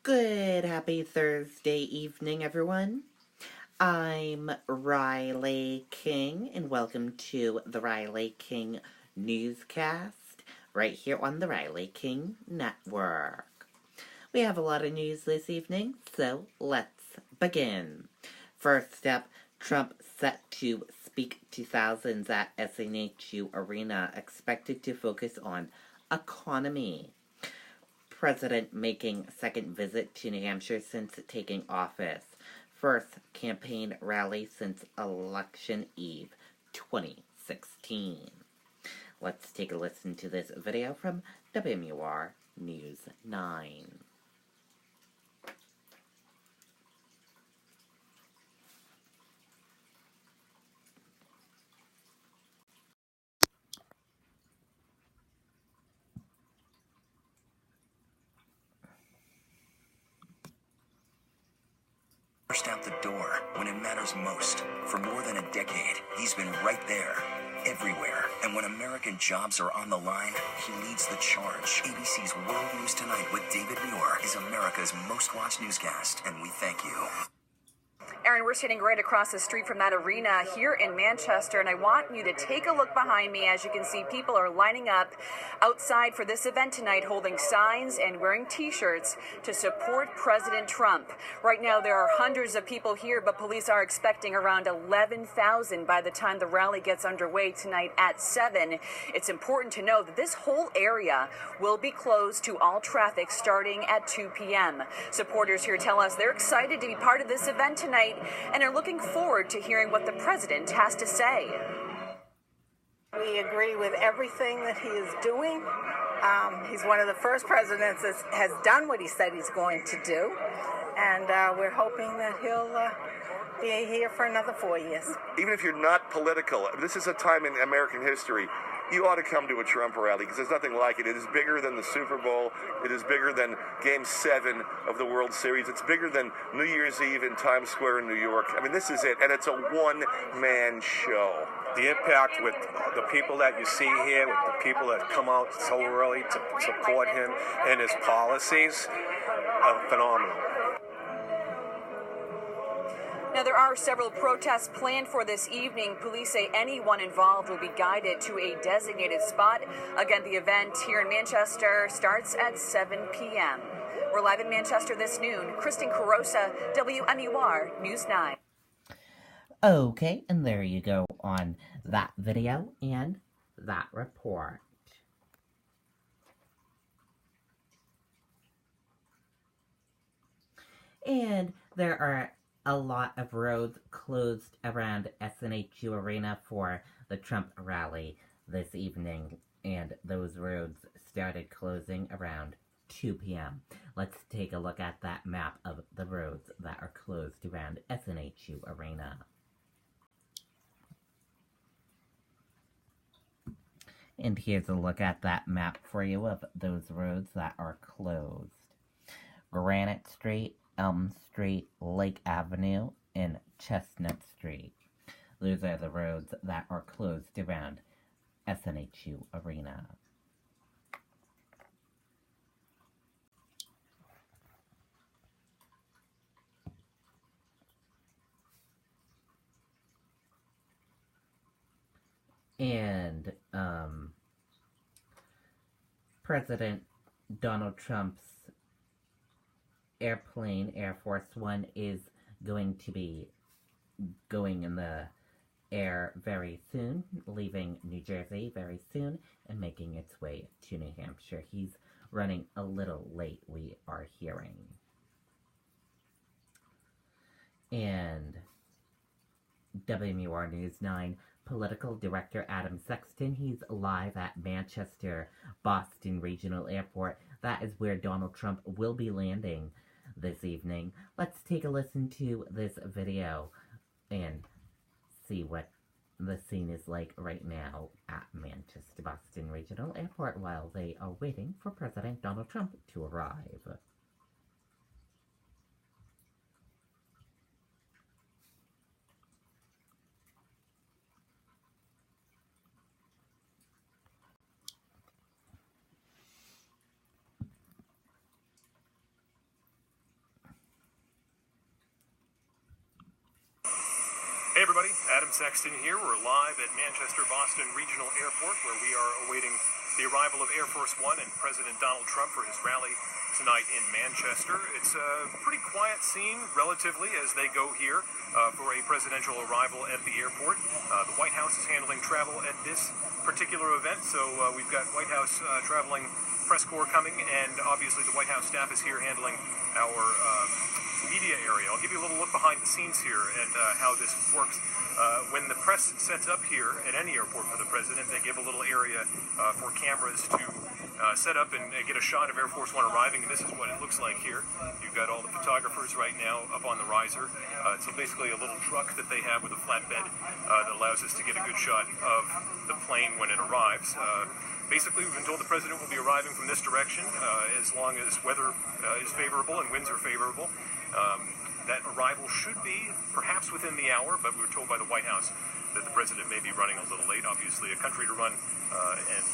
Good, happy Thursday evening, everyone. I'm Riley King, and welcome to the Riley King Newscast, right here on the Riley King Network. We have a lot of news this evening, so let's begin. First up, Trump set to speak to thousands at SNHU Arena, expected to focus on economy. President making second visit to New Hampshire since taking office. First campaign rally since election eve 2016. Let's take a listen to this video from WMUR News 9. Out the door when it matters most. For more than a decade, he's been right there, everywhere. And when American jobs are on the line, he leads the charge. ABC's World News Tonight with David Muir is America's most watched newscast, and we thank you. Aaron, we're sitting right across the street from that arena here in Manchester, and I want you to take a look behind me. As you can see, people are lining up outside for this event tonight, holding signs and wearing T-shirts to support President Trump. Right now, there are hundreds of people here, but police are expecting around 11,000 by the time the rally gets underway tonight at 7. It's important to know that this whole area will be closed to all traffic starting at 2 p.m. Supporters here tell us they're excited to be part of this event tonight and are looking forward to hearing what the president has to say. We agree with everything that he is doing. He's one of the first presidents that has done what he said he's going to do, and we're hoping that he'll be here for another 4 years. Even if you're not political, this is a time in American history. You ought to come to a Trump rally because there's nothing like it. It is bigger than the Super Bowl. It is bigger than Game 7 of the World Series. It's bigger than New Year's Eve in Times Square in New York. I mean, this is it, and it's a one-man show. The impact with the people that you see here, with the people that come out so early to support him and his policies, are phenomenal. Now, there are several protests planned for this evening. Police say anyone involved will be guided to a designated spot. Again, the event here in Manchester starts at 7 p.m. We're live in Manchester this noon. Kristen Carosa, WMUR News 9. Okay, and there you go on that video and that report. And there are a lot of roads closed around SNHU Arena for the Trump rally this evening, and those roads started closing around 2 p.m. Let's take a look at that map of the roads that are closed around SNHU Arena. And here's a look at that map for you of those roads that are closed. Granite Street, Elm Street, Lake Avenue, and Chestnut Street. Those are the roads that are closed around SNHU Arena. And, President Donald Trump's airplane, Air Force One, is going to be going in the air very soon, leaving New Jersey very soon, and making its way to New Hampshire. He's running a little late, we are hearing. And WMUR News 9 Political Director Adam Sexton, he's live at Manchester Boston Regional Airport. That is where Donald Trump will be landing this evening. Let's take a listen to this video and see what the scene is like right now at Manchester Boston Regional Airport while they are waiting for President Donald Trump to arrive. everybody, Adam Sexton here. We're live at Manchester-Boston Regional Airport, where we are awaiting the arrival of Air Force One and President Donald Trump for his rally tonight in Manchester. It's a pretty quiet scene, relatively, as they go here for a presidential arrival at the airport. The White House is handling travel at this particular event, so we've got White House traveling press corps coming, and obviously the White House staff is here handling our media area. I'll give you a little look behind the scenes here at how this works. When the press sets up here at any airport for the president, they give a little area for cameras to set up and get a shot of Air Force One arriving, and this is what it looks like here. You've got all the photographers right now up on the riser. It's basically a little truck that they have with a flatbed that allows us to get a good shot of the plane when it arrives. Basically, we've been told the president will be arriving from this direction as long as weather is favorable and winds are favorable. That arrival should be perhaps within the hour, but we were told by the White House that the president may be running a little late. Obviously, a country to run and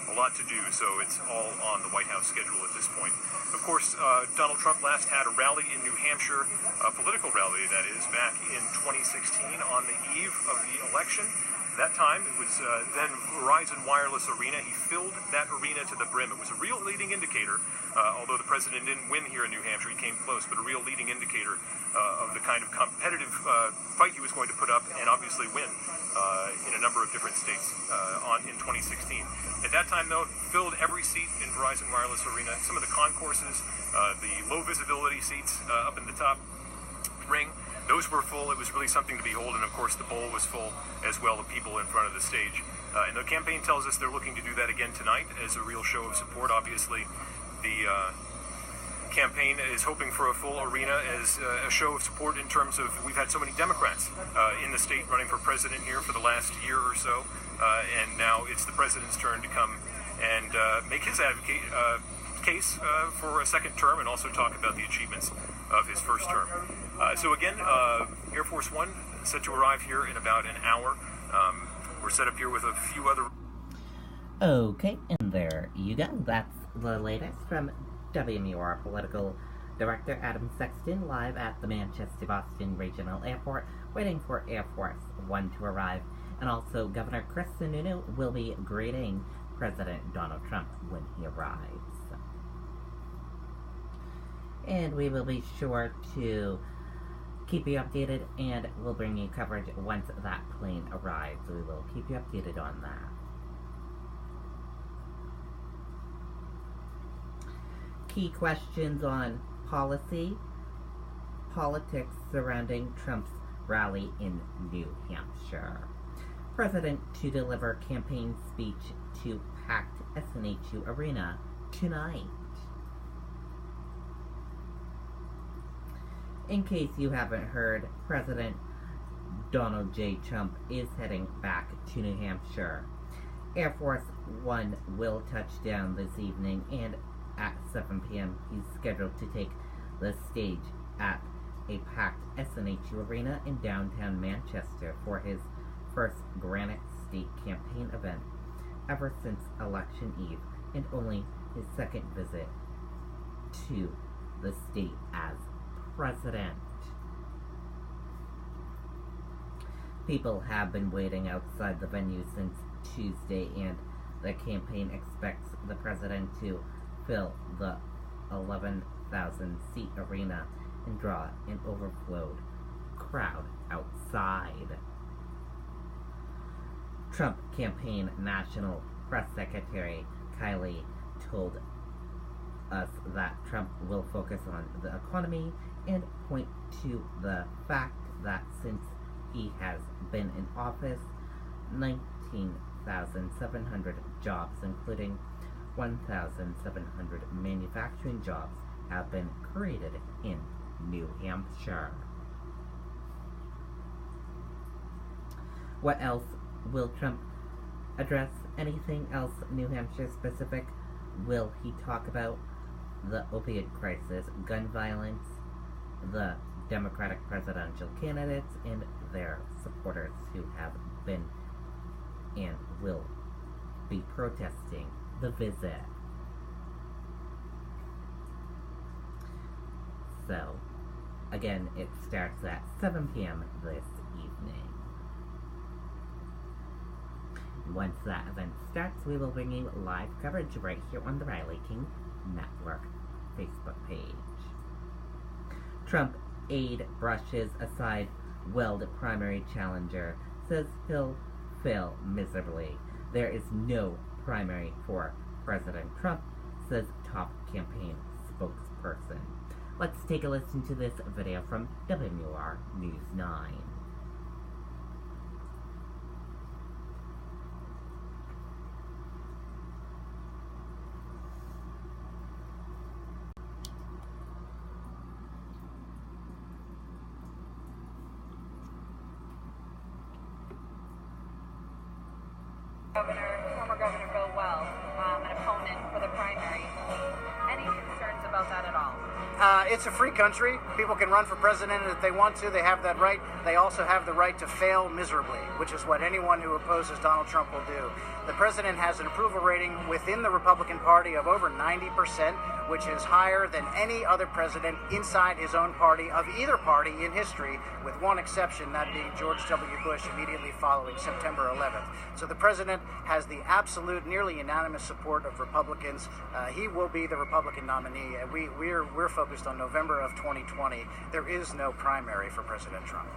a lot to do, so it's all on the White House schedule at this point. Of course, Donald Trump last had a rally in New Hampshire, a political rally, that is, back in 2016 on the eve of the election. That time, it was then Verizon Wireless Arena. He filled that arena to the brim. It was a real leading indicator, although the president didn't win here in New Hampshire, he came close, but a real leading indicator of the kind of competitive fight he was going to put up and obviously win in a number of different states in 2016. At that time, though, filled every seat in Verizon Wireless Arena. Some of the concourses, the low visibility seats up in the top ring, those were full. It was really something to behold, and of course the bowl was full as well of people in front of the stage. And the campaign tells us they're looking to do that again tonight as a real show of support. Obviously, the campaign is hoping for a full arena as a show of support in terms of we've had so many Democrats in the state running for president here for the last year or so, and now it's the president's turn to come and make his case for a second term and also talk about the achievements of his first term. So again, Air Force One set to arrive here in about an hour. We're set up here with a few other... Okay, and there you go. That's the latest from WMUR Political Director Adam Sexton, live at the Manchester-Boston Regional Airport, waiting for Air Force One to arrive. And also, Governor Chris Sununu will be greeting President Donald Trump when he arrives. And we will be sure to keep you updated, and we'll bring you coverage once that plane arrives. We will keep you updated on that. Key questions on policy, politics surrounding Trump's rally in New Hampshire. President to deliver campaign speech to packed SNHU Arena tonight. In case you haven't heard, President Donald J. Trump is heading back to New Hampshire. Air Force One will touch down this evening, and at 7 p.m. he's scheduled to take the stage at a packed SNHU Arena in downtown Manchester for his first Granite State campaign event ever since Election Eve, and only his second visit to the state as president. People have been waiting outside the venue since Tuesday, and the campaign expects the president to fill the 11,000-seat arena and draw an overflowed crowd outside. Trump campaign National Press Secretary Kylie told us that Trump will focus on the economy and point to the fact that since he has been in office, 19,700 jobs, including 1,700 manufacturing jobs, have been created in New Hampshire. What else will Trump address? Anything else New Hampshire specific? Will he talk about the opioid crisis, gun violence, the Democratic presidential candidates, and their supporters who have been and will be protesting the visit? So, Again, it starts at 7 p.m. this evening. Once that event starts, we will bring you live coverage right here on the Riley King Network Facebook page. Trump aide brushes aside Weld primary challenger, says he'll fail miserably. There is no primary for President Trump, says top campaign spokesperson. Let's take a listen to this video from WR News 9. Former Governor Bill Weld, an opponent for the primary. Any concerns about that at all? It's a free country. People can run for president if they want to. They have that right. They also have the right to fail miserably, which is what anyone who opposes Donald Trump will do. The president has an approval rating within the Republican Party of over 90%, which is higher than any other president inside his own party of either party in history, with one exception, that being George W. Bush immediately following September 11th. So the president has the absolute, nearly unanimous support of Republicans. He will be the Republican nominee. We're focused on November of 2020. There is no primary for President Trump.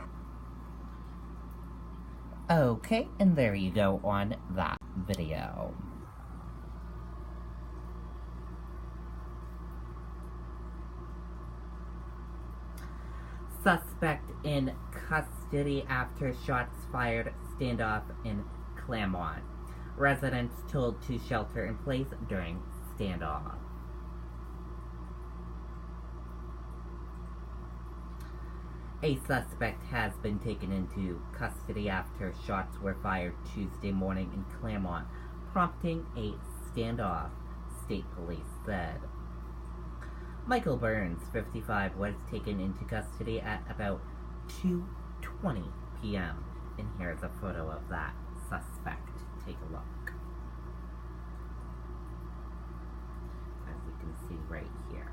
Okay, and there you go on that video. Suspect in custody after shots fired standoff in Claremont. Residents told to shelter in place during standoff. A suspect has been taken into custody after shots were fired Tuesday morning in Claremont, prompting a standoff, state police said. Michael Burns, 55, was taken into custody at about 2:20 p.m. And here's a photo of that suspect. Take a look. As you can see right here.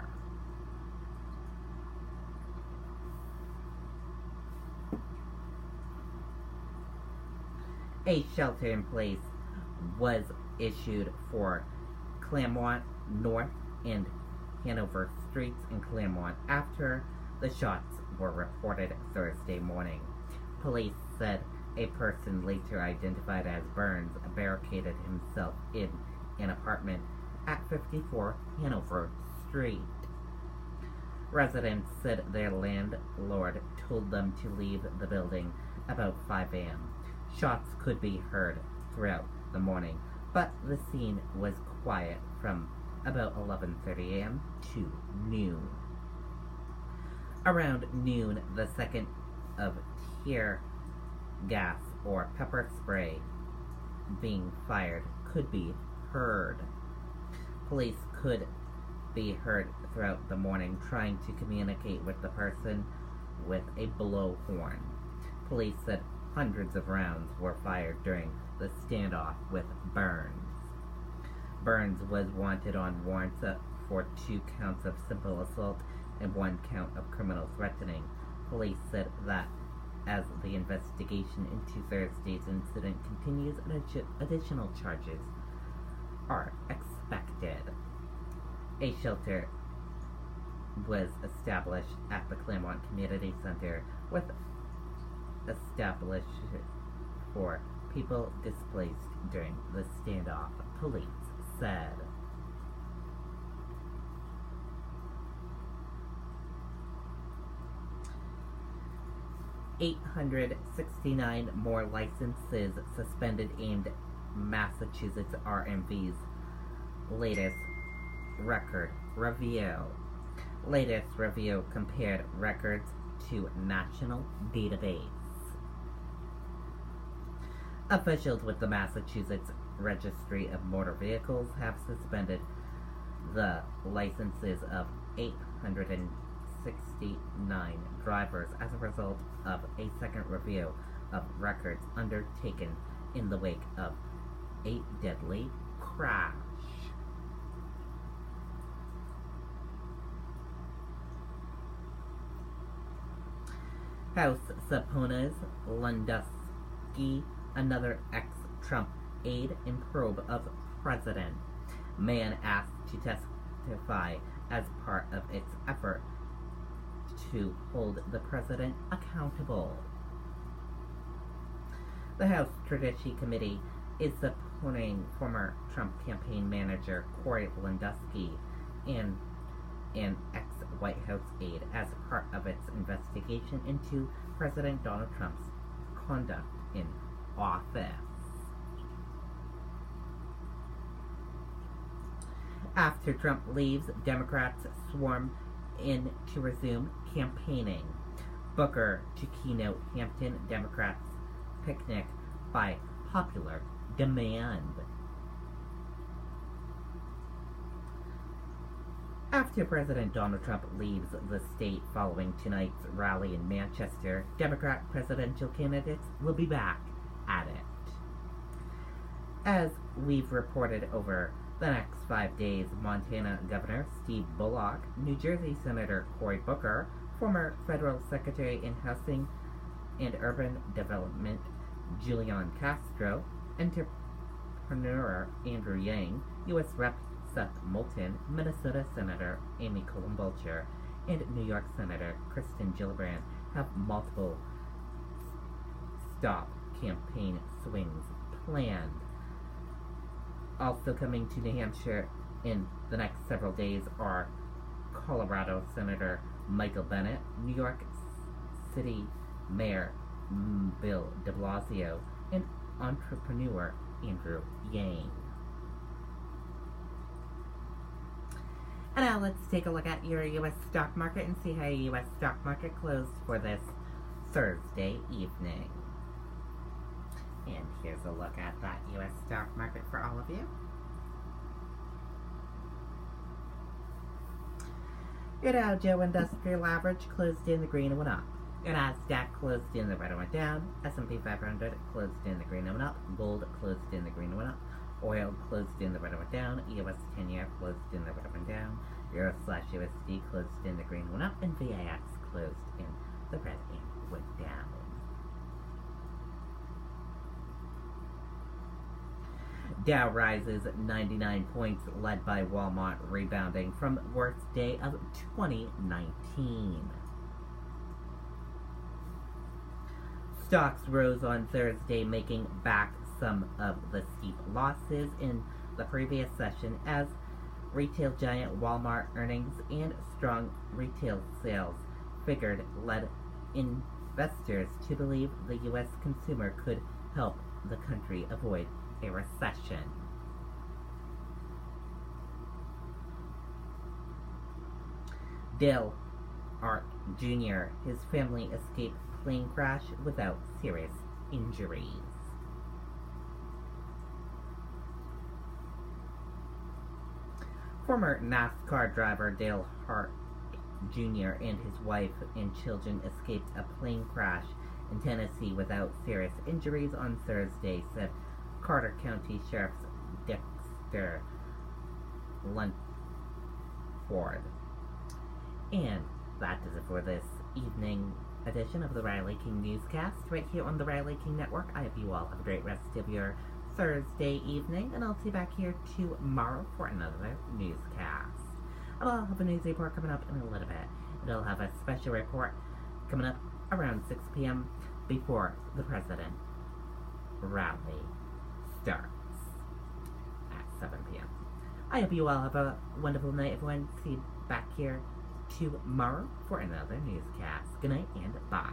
A shelter-in-place was issued for Claremont North and Hanover Streets in Claremont after the shots were reported Thursday morning. Police said a person later identified as Burns barricaded himself in an apartment at 54 Hanover Street. Residents said their landlord told them to leave the building about 5 a.m. Shots could be heard throughout the morning, but the scene was quiet from about 11:30 a.m. to noon. Around noon, the second of tear gas or pepper spray being fired could be heard. Police could be heard throughout the morning trying to communicate with the person with a blowhorn. Police said hundreds of rounds were fired during the standoff with Burns. Burns was wanted on warrants for 2 counts of simple assault and 1 count of criminal threatening. Police said that as the investigation into Thursday's incident continues, additional charges are expected. A shelter was established at the Claremont Community Center with established for people displaced during the standoff, police said. $869 more licenses suspended aimed Massachusetts RMV's latest record review. Latest review compared records to national database. Officials with the Massachusetts Registry of Motor Vehicles have suspended the licenses of 869 drivers as a result of a second review of records undertaken in the wake of a deadly crash. House subpoenas Lundowski, another ex-Trump aide, in probe of president. Man asked to testify as part of its effort to hold the president accountable. The House Judiciary Committee is subpoenaing former Trump campaign manager Corey Lundowski and an ex-White House aide as part of its investigation into President Donald Trump's conduct in office. After Trump leaves, Democrats swarm in to resume campaigning. Booker to keynote Hampton Democrats picnic by popular demand. After President Donald Trump leaves the state following tonight's rally in Manchester, Democrat presidential candidates will be back at it. As we've reported over the next 5 days, Montana Governor Steve Bullock, New Jersey Senator Cory Booker, former federal secretary in Housing and Urban Development Julian Castro, entrepreneur Andrew Yang, U.S. Rep. Seth Moulton, Minnesota Senator Amy Klobuchar, and New York Senator Kristen Gillibrand have multiple stop campaign swings planned. Also coming to New Hampshire in the next several days are Colorado Senator Michael Bennet, New York City Mayor Bill de Blasio, and entrepreneur Andrew Yang. And now let's take a look at your U.S. stock market and see how your U.S. stock market closed for this Thursday evening. And here's a look at that U.S. stock market for all of you. Your Dow Jones Industrial Average closed in the green and went up. Your Nasdaq closed in the red and went down. S&P 500 closed in the green and went up. Gold closed in the green and went up. Oil closed in the red and went down. US 10-year closed in the red and went down. Euro/USD closed in the green and went up. And VIX closed in the red and went down. Dow rises 99 points, led by Walmart rebounding from worst day of 2019. Stocks rose on Thursday, making back some of the steep losses in the previous session as retail giant Walmart earnings and strong retail sales figured led investors to believe the U.S. consumer could help the country avoid a recession. Dale Art Jr., his family escaped plane crash without serious injuries. Former NASCAR driver Dale Hart Jr. and his wife and children escaped a plane crash in Tennessee without serious injuries on Thursday, said Carter County Sheriff's Dexter Luntford. And that is it for this evening edition of the Riley King Newscast right here on the Riley King Network. I hope you all have a great rest of your Thursday evening, and I'll see you back here tomorrow for another newscast. And I'll have a news report coming up in a little bit, and I'll have a special report coming up around 6 p.m. before the president rally starts at 7 p.m. I hope you all have a wonderful night, everyone. See you back here tomorrow for another newscast. Good night and bye.